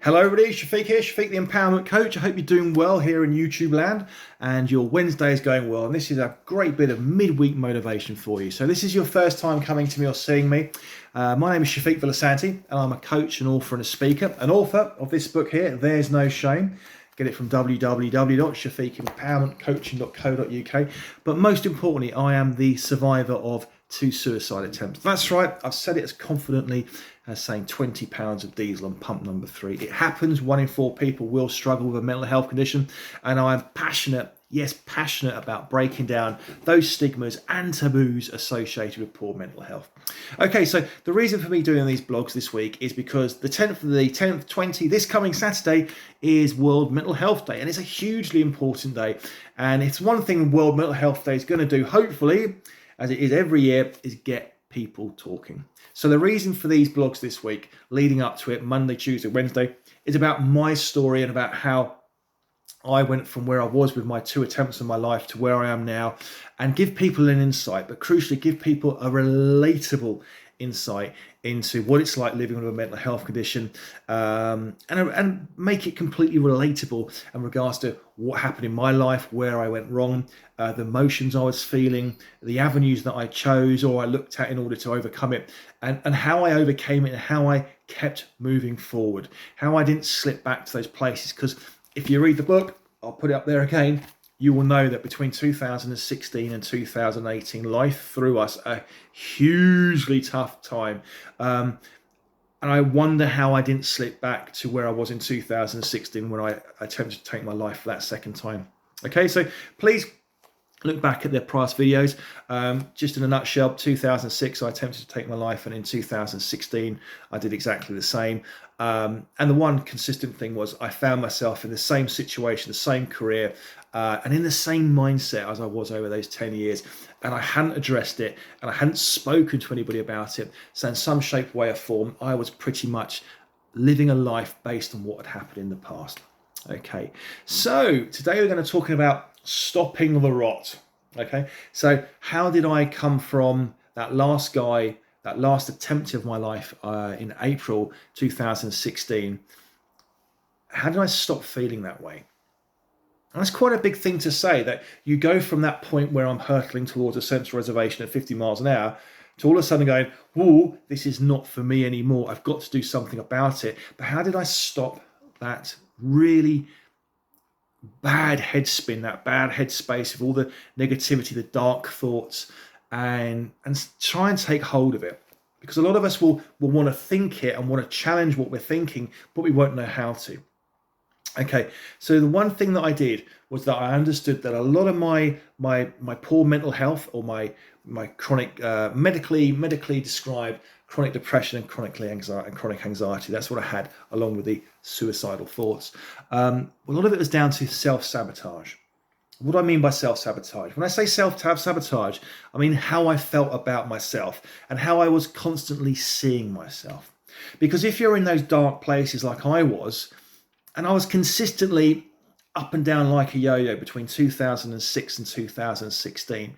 Hello everybody, Shafiq here, Shafiq the Empowerment Coach. I hope you're doing well here in YouTube land and your Wednesday is going well. And this is a great bit of midweek motivation for you. So this is your first time coming to me or seeing me. My name is Shafiq vlog3 and I'm a coach, an author and a speaker. An author of this book here, There's No Shame. Get it from www.shafiqempowermentcoaching.co.uk. But most importantly, I am the survivor of 2 suicide attempts. That's right, I've said it as confidently as saying 20 pounds of diesel on pump number 3. It happens, 1 in 4 people will struggle with a mental health condition, and I'm passionate, yes, passionate about breaking down those stigmas and taboos associated with poor mental health. Okay, so the reason for me doing these blogs this week is because the 10th, 20, this coming Saturday is World Mental Health Day, and it's a hugely important day. And it's one thing World Mental Health Day is going to do, hopefully, as it is every year, is get people talking. So the reason for these blogs this week, leading up to it, Monday, Tuesday, Wednesday, is about my story and about how I went from where I was with my 2 attempts in my life to where I am now, and give people an insight, but crucially give people a relatable insight into what it's like living with a mental health condition, and make it completely relatable in regards to what happened in my life, where I went wrong, the emotions I was feeling, the avenues that I chose or I looked at in order to overcome it, and how I overcame it and how I kept moving forward, how I didn't slip back to those places. Because if you read the book, I'll put it up there again, you will know that between 2016 and 2018, life threw us a hugely tough time. And I wonder how I didn't slip back to where I was in 2016 when I attempted to take my life for that second time. Okay, so please look back at their past videos. Just in a nutshell, 2006, I attempted to take my life, and in 2016, I did exactly the same. And the one consistent thing was I found myself in the same situation, the same career, and in the same mindset as I was over those 10 years. And I hadn't addressed it, and I hadn't spoken to anybody about it. So in some shape, way or form, I was pretty much living a life based on what had happened in the past. Okay, so today we're going to talk about stopping the rot. Okay, so how did I come from that last guy, that last attempt of my life in April 2016? How did I stop feeling that way? And that's quite a big thing to say, that you go from that point where I'm hurtling towards a central reservation at 50 miles an hour to all of a sudden going, whoa, this is not for me anymore. I've got to do something about it. But how did I stop that really bad head spin, that bad headspace of all the negativity, the dark thoughts, and try and take hold of it? Because a lot of us will want to think it and want to challenge what we're thinking, but we won't know how to. Okay, so the one thing that I did was that I understood that a lot of my poor mental health, or my chronic medically described chronic depression and chronic anxiety, that's what I had, along with the suicidal thoughts. A lot of it was down to self-sabotage. What do I mean by self-sabotage? When I say self-sabotage, I mean how I felt about myself and how I was constantly seeing myself. Because if you're in those dark places like I was, and I was consistently up and down like a yo-yo between 2006 and 2016,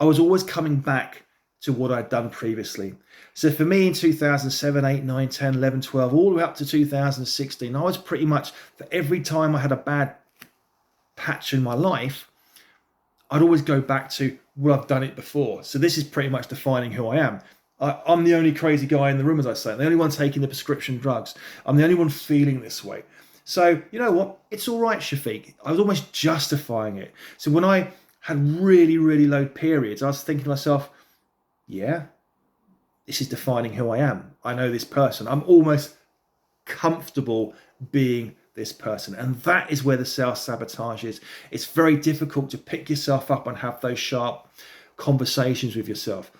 I was always coming back to what I'd done previously. So for me in 2007, 8, 9, 10, 11, 12, all the way up to 2016, I was pretty much, for every time I had a bad patch in my life, I'd always go back to, well, I've done it before. So this is pretty much defining who I am. I'm the only crazy guy in the room, as I say. I'm the only one taking the prescription drugs. I'm the only one feeling this way. So, you know what? It's all right, Shafiq. I was almost justifying it. So when I had really, really low periods, I was thinking to myself, yeah, this is defining who I am. I know this person. I'm almost comfortable being this person. And that is where the self-sabotage is. It's very difficult to pick yourself up and have those sharp conversations with yourself.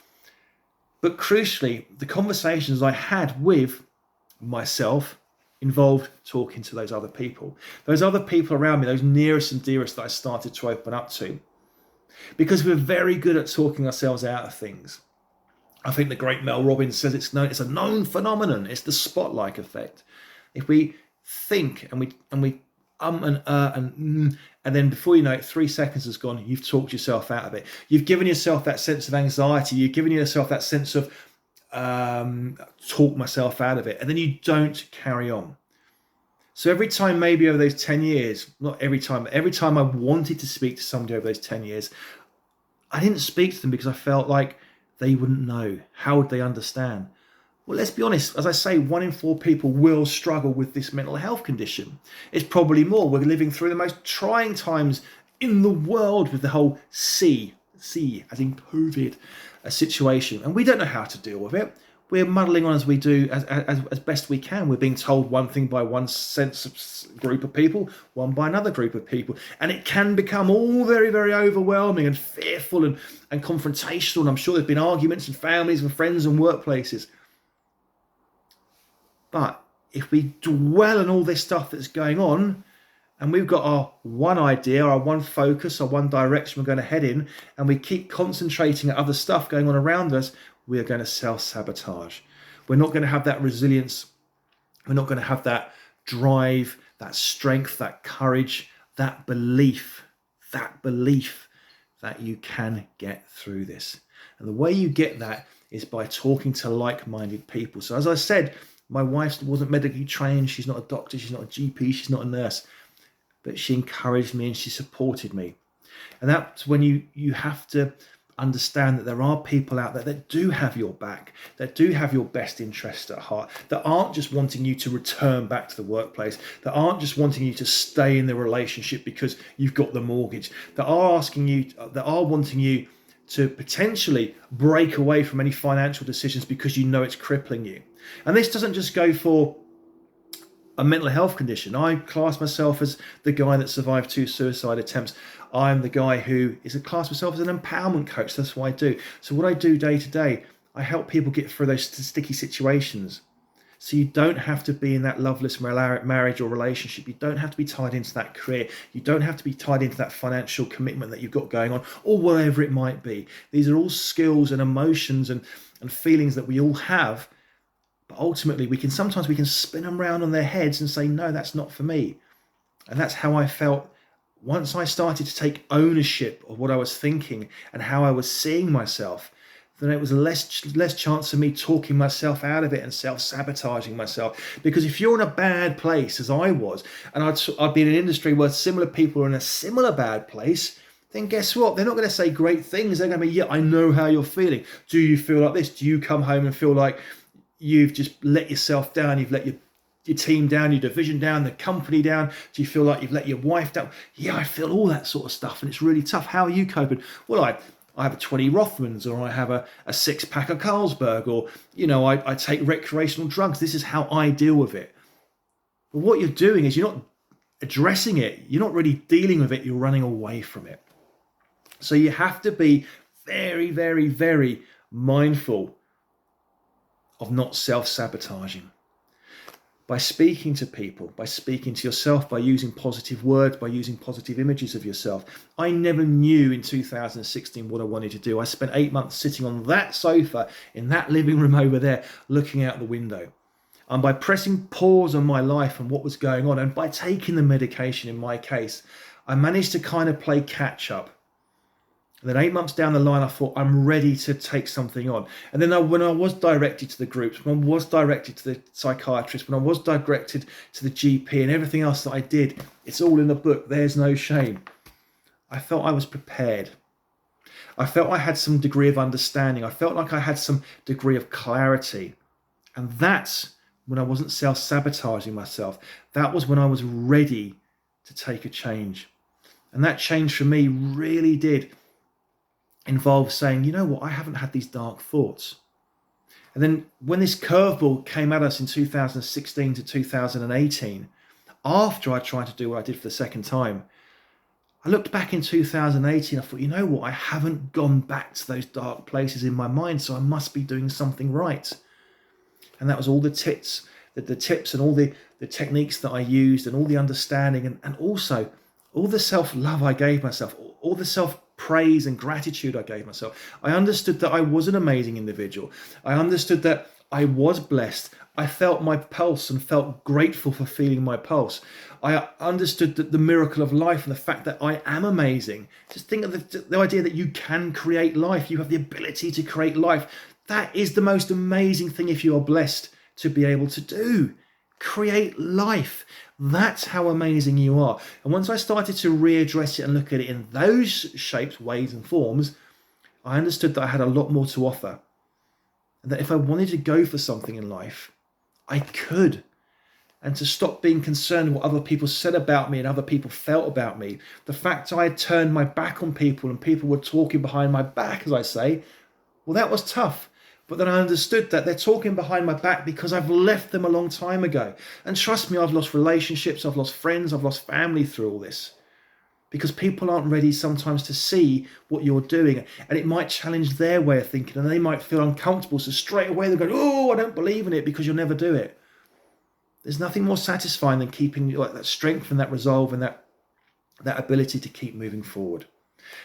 But crucially, the conversations I had with myself involved talking to those other people around me, those nearest and dearest that I started to open up to. Because we're very good at talking ourselves out of things. I think the great Mel Robbins says it's a known phenomenon. It's the spotlight effect. If we think and we and then before you know it, 3 seconds has gone, you've talked yourself out of it. You've given yourself that sense of anxiety. You've given yourself that sense of talk myself out of it, and then you don't carry on. So every time, maybe over those 10 years, not every time, but every time I wanted to speak to somebody over those 10 years, I didn't speak to them because I felt like they wouldn't know. How would they understand? Well, let's be honest. As I say, 1 in 4 people will struggle with this mental health condition. It's probably more. We're living through the most trying times in the world with the whole C as in COVID situation. And we don't know how to deal with it. We're muddling on as we do, as best we can. We're being told one thing by one group of people, one by another group of people. And it can become all very, very overwhelming and fearful and confrontational. And I'm sure there's been arguments in families and friends and workplaces. But if we dwell on all this stuff that's going on, and we've got our one idea, our one focus, our one direction we're going to head in, and we keep concentrating at other stuff going on around us, we are going to self-sabotage. We're not going to have that resilience. We're not going to have that drive, that strength, that courage, that belief that you can get through this. And the way you get that is by talking to like-minded people. So as I said, my wife wasn't medically trained. She's not a doctor. She's not a GP. She's not a nurse. But she encouraged me and she supported me. And that's when you have to understand that there are people out there that do have your back, that do have your best interests at heart, that aren't just wanting you to return back to the workplace, that aren't just wanting you to stay in the relationship because you've got the mortgage, that are wanting you to potentially break away from any financial decisions because you know it's crippling you. And this doesn't just go for a mental health condition. I class myself as the guy that survived 2 suicide attempts. I'm the guy who class myself as an empowerment coach. That's what I do. So what I do day to day, I help people get through those sticky situations. So you don't have to be in that loveless marriage or relationship. You don't have to be tied into that career. You don't have to be tied into that financial commitment that you've got going on, or whatever it might be. These are all skills and emotions and feelings that we all have. But ultimately, we can spin them around on their heads and say, no, that's not for me. And that's how I felt once I started to take ownership of what I was thinking and how I was seeing myself. Then it was less chance of me talking myself out of it and self-sabotaging myself. Because if you're in a bad place, as I was, and I'd be in an industry where similar people are in a similar bad place, then guess what? They're not going to say great things. They're going to be, yeah, I know how you're feeling. Do you feel like this? Do you come home and feel like you've just let yourself down? You've let your team down, your division down, the company down? Do you feel like you've let your wife down? Yeah, I feel all that sort of stuff, and it's really tough. How are you coping? Well, I have a 20 Rothmans, or I have a 6-pack of Carlsberg, or, I take recreational drugs. This is how I deal with it. But what you're doing is you're not addressing it. You're not really dealing with it. You're running away from it. So you have to be very, very, very mindful of not self-sabotaging. By speaking to people, by speaking to yourself, by using positive words, by using positive images of yourself. I never knew in 2016 what I wanted to do. I spent 8 months sitting on that sofa in that living room over there, looking out the window. And by pressing pause on my life and what was going on, and by taking the medication in my case, I managed to kind of play catch up. And then 8 months down the line, I thought, I'm ready to take something on. And then when I was directed to the groups, when I was directed to the psychiatrist, when I was directed to the GP and everything else that I did, it's all in the book. There's no shame. I felt I was prepared. I felt I had some degree of understanding. I felt like I had some degree of clarity. And that's when I wasn't self-sabotaging myself. That was when I was ready to take a change. And that change for me really did involve saying, you know what, I haven't had these dark thoughts. And then when this curveball came at us in 2016 to 2018, after I tried to do what I did for the second time, I looked back in 2018, I thought, you know what, I haven't gone back to those dark places in my mind, so I must be doing something right. And that was all the tips and all the techniques that I used, and all the understanding, and also all the self-love I gave myself, all the self-praise and gratitude I gave myself. I understood that I was an amazing individual. I understood that I was blessed. I felt my pulse and felt grateful for feeling my pulse. I understood that the miracle of life and the fact that I am amazing. Just think of the idea that you can create life. You have the ability to create life. That is the most amazing thing if you are blessed to be able to do. Create life. That's how amazing you are. And once I started to readdress it and look at it in those shapes, ways and forms, I understood that I had a lot more to offer. And that if I wanted to go for something in life, I could. And to stop being concerned with what other people said about me and other people felt about me. The fact I had turned my back on people and people were talking behind my back, as I say, well, that was tough. But then I understood that they're talking behind my back because I've left them a long time ago. And trust me, I've lost relationships, I've lost friends, I've lost family through all this. Because people aren't ready sometimes to see what you're doing. And it might challenge their way of thinking and they might feel uncomfortable. So straight away they're going, oh, I don't believe in it, because you'll never do it. There's nothing more satisfying than keeping like that strength and that resolve and that ability to keep moving forward.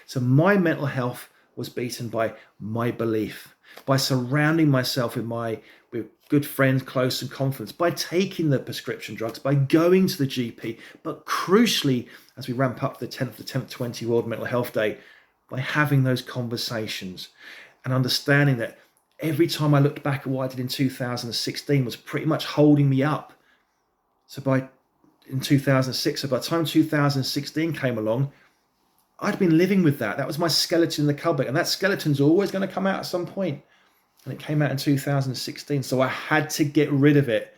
So my mental health was beaten by my belief, by surrounding myself with good friends, close and confidence, by taking the prescription drugs, by going to the GP, but crucially, as we ramp up the 10th 20 World Mental Health Day, by having those conversations and understanding that every time I looked back at what I did in 2016 was pretty much holding me up. So in 2006, so by the time 2016 came along, I'd been living with that. That was my skeleton in the cupboard. And that skeleton's always going to come out at some point. And it came out in 2016. So I had to get rid of it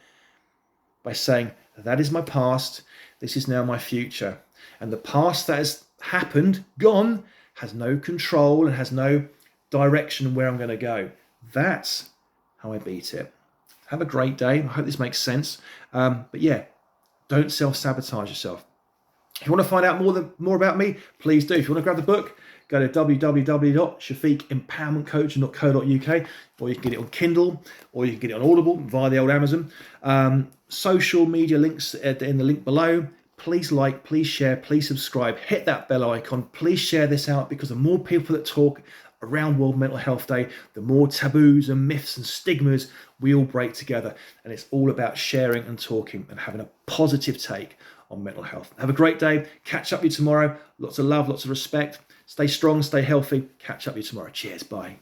by saying, that is my past. This is now my future. And the past that has happened, gone, has no control and has no direction where I'm going to go. That's how I beat it. Have a great day. I hope this makes sense. But yeah, don't self-sabotage yourself. If you want to find out more about me, please do. If you want to grab the book, go to www.shafiqempowermentcoaching.co.uk, or you can get it on Kindle, or you can get it on Audible via the old Amazon. Social media links in the link below. Please like, please share, please subscribe, hit that bell icon. Please share this out, because the more people that talk around World Mental Health Day, the more taboos and myths and stigmas we all break together. And it's all about sharing and talking and having a positive take on mental health. Have a great day. Catch up with you tomorrow. Lots of love, lots of respect. Stay strong, stay healthy. Catch up with you tomorrow. Cheers. Bye.